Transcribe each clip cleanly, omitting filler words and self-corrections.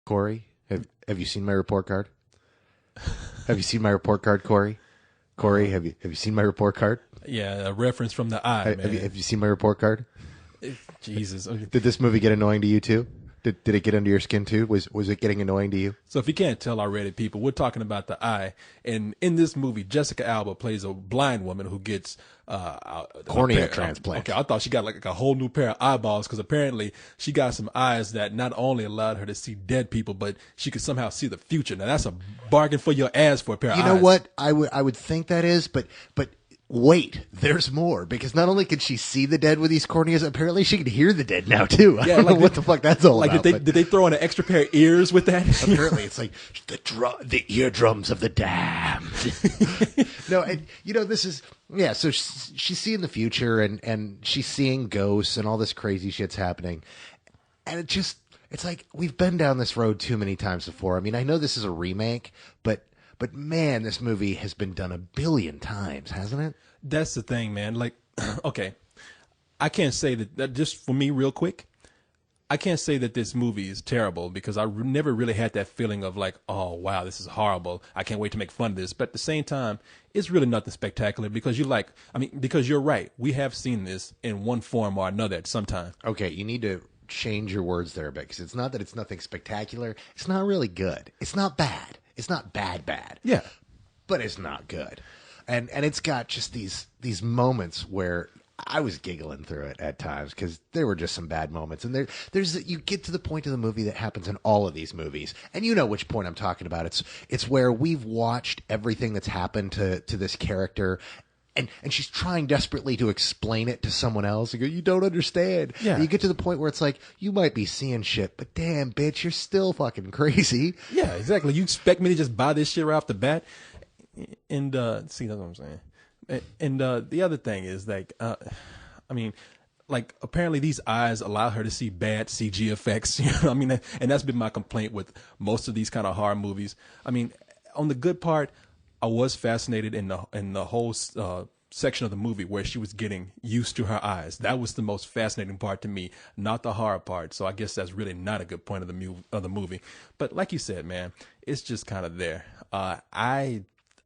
Corey, have you seen my report card? Have you seen my report card, Corey? Corey, have you seen my report card? Yeah, a reference from the eye, man. Have you seen my report card? Jesus. Did this movie get annoying to you too? Did it get under your skin too? Was it getting annoying to you? So if you can't tell already, people, we're talking about the eye. And in this movie, Jessica Alba plays a blind woman who gets cornea transplant. Okay, I thought she got like a whole new pair of eyeballs because apparently she got some eyes that not only allowed her to see dead people, but she could somehow see the future. Now that's a bargain for your ass for a pair of eyes. You know what? I would think that is, but wait, there's more, because not only could she see the dead with these corneas, apparently she could hear the dead now too. I don't know what the fuck that's all about. Did they throw in an extra pair of ears with that? Apparently it's like the eardrums of the damned. No, and this is, so she's seeing the future and she's seeing ghosts and all this crazy shit's happening. And it's like, we've been down this road too many times before. I mean, I know this is a remake, but man, this movie has been done 1 billion times, hasn't it? That's the thing, man. Like, okay, I can't say that just for me real quick, I can't say that this movie is terrible because I never really had that feeling of like, oh, wow, this is horrible. I can't wait to make fun of this. But at the same time, it's really nothing spectacular because because you're right. We have seen this in one form or another at some time. Okay, you need to change your words there a bit because it's not that it's nothing spectacular. It's not really good. It's not bad. It's not bad. Yeah. But it's not good. And it's got just these moments where I was giggling through it at times because there were just some bad moments. And you get to the point of the movie that happens in all of these movies. And you know which point I'm talking about. It's where we've watched everything that's happened to this character. And she's trying desperately to explain it to someone else. You go, you don't understand. Yeah. And you get to the point where it's like, you might be seeing shit, but damn, bitch, you're still fucking crazy. Yeah, exactly. You expect me to just buy this shit right off the bat? And see, that's what I'm saying. And the other thing is like, apparently these eyes allow her to see bad CG effects. You know what I mean? And that's been my complaint with most of these kind of horror movies. I mean, on the good part, I was fascinated in the whole section of the movie where she was getting used to her eyes. That was the most fascinating part to me, not the horror part. So I guess that's really not a good point of the movie. But like you said, man, it's just kind of there. I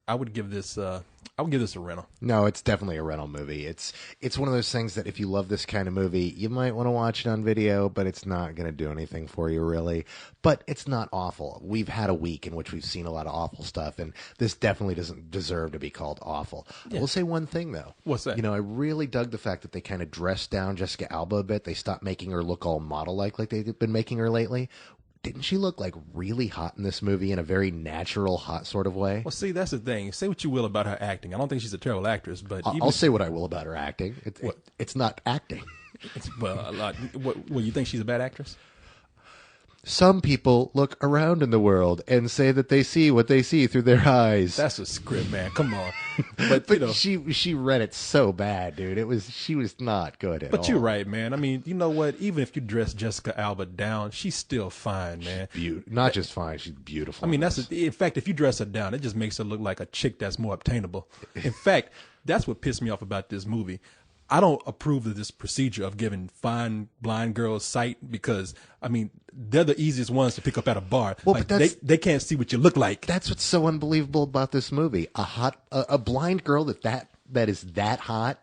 would give this a rental. No, it's definitely a rental movie. It's one of those things that if you love this kind of movie, you might want to watch it on video, but it's not going to do anything for you really. But it's not awful. We've had a week in which we've seen a lot of awful stuff, and this definitely doesn't deserve to be called awful. Yeah. I will say one thing though. What's that? I really dug the fact that they kind of dressed down Jessica Alba a bit. They stopped making her look all model-like they've been making her lately. Didn't she look like really hot in this movie in a very natural, hot sort of way? Well, see, that's the thing. Say what you will about her acting. I don't think she's a terrible actress, but I'll say what I will about her acting. It's not acting. A lot. What, you think she's a bad actress? Some people look around in the world and say that they see what they see through their eyes. That's a script, man. Come on. But she read it so bad, dude. She was not good at all. But you're right, man. I mean, you know what? Even if you dress Jessica Alba down, she's still fine, man. Not just fine, she's beautiful. I mean, in fact, if you dress her down, it just makes her look like a chick that's more obtainable. In fact, that's what pissed me off about this movie. I don't approve of this procedure of giving fine blind girls sight because, I mean, they're the easiest ones to pick up at a bar. Well, like, but they can't see what you look like. That's what's so unbelievable about this movie. A blind girl that is that hot,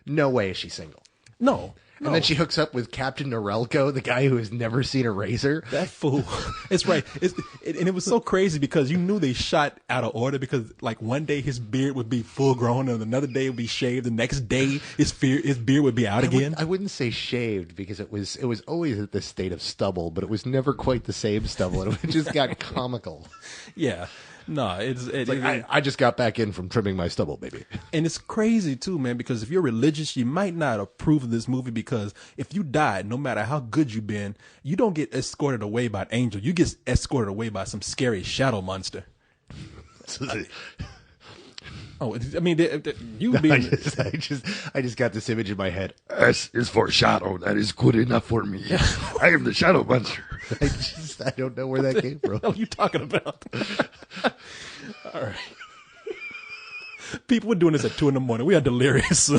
no way is she single. No. And then she hooks up with Captain Norelco, the guy who has never seen a razor. That fool. It's right. And it was so crazy because you knew they shot out of order because like one day his beard would be full grown and another day it would be shaved. The next day his beard would be out again. I wouldn't say shaved because it was always at the state of stubble, but it was never quite the same stubble. It just got comical. Yeah. No, I just got back in from trimming my stubble, baby. And it's crazy too, man, because if you're religious, you might not approve of this movie because if you die, no matter how good you've been, you don't get escorted away by an angel. You get escorted away by some scary shadow monster. I mean, I just got this image in my head. S is for shadow. That is good enough for me. I am the shadow monster. I don't know where that came from. What are you talking about? All right. People were doing this at 2 a.m. We are delirious.